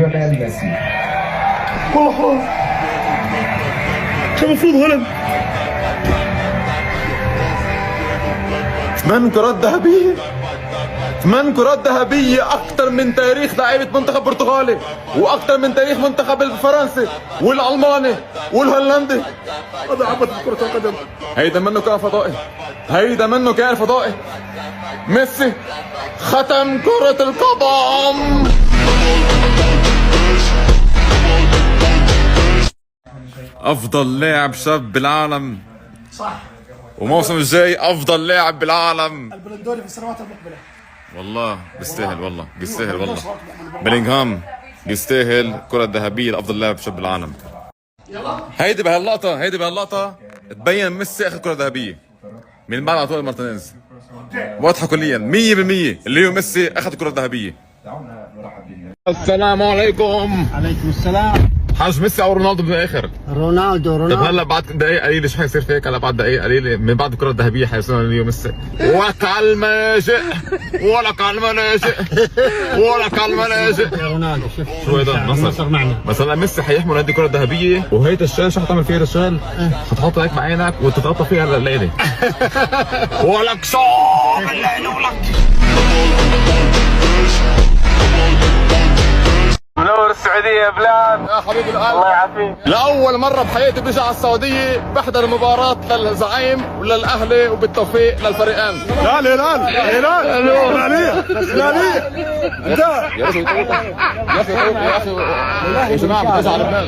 ليونيل ميسي. والله حرام، كان المفروض هولند. 8 كرات ذهبية، 8 كرات ذهبية، أكثر من تاريخ لعيبة منتخب برتغالي، وأكثر من تاريخ منتخب الفرنسي والألماني والهولندي. هذا عبث كرة القدم. هيدا منه كان فضائي، هيدا منه كان فضائي. ميسي ختم كرة القدم. أفضل لاعب شاب بالعالم، صح، وموسم الجاي أفضل لاعب بالعالم. البلندوري في السنوات المقبلة. والله بيستاهل، والله بيستاهل، والله بيلينغهام بيستاهل كرة ذهبية لأفضل لاعب شاب بالعالم. هيدي بهاللقطة تبين ميسي أخذ كرة ذهبية من بعد على طول مارتينيز. واضحة كليا 100% اللي هو ميسي أخذ كرة ذهبية. السلام عليكم. عليكم السلام. حاج ميسي او رونالدو بالاخر؟ رونالدو. طب هلا بعد دقائق قليله شو حيصير فيك؟ هلا بعد دقائق قليله من بعد الكره الذهبيه حيصير اليوم ميسي. ولك على الملاجئ، ولك على الملاجئ، ولك على الملاجئ. يا رونالدو شوف شو هيدا؟ نصر معنا. مثلا ميسي حيحمل هذه الكره الذهبيه، وهيدا الشال شو حتعمل فيها الشال؟ حتحطها هيك بعينك وتتغطى فيها الليله. ولك صوب الليل ولك. منور السعودية يا بلال يا حبيبي القلب. الله يعافيك. لأول مرة بحياتي بجي على السعودية بحضر مباراة للزعيم وللأهلي، وبالتوفيق للفريقين. لا هلال هلالية هلالية. يا أخي يا أخي يا جماعة بدي أجي على لبنان.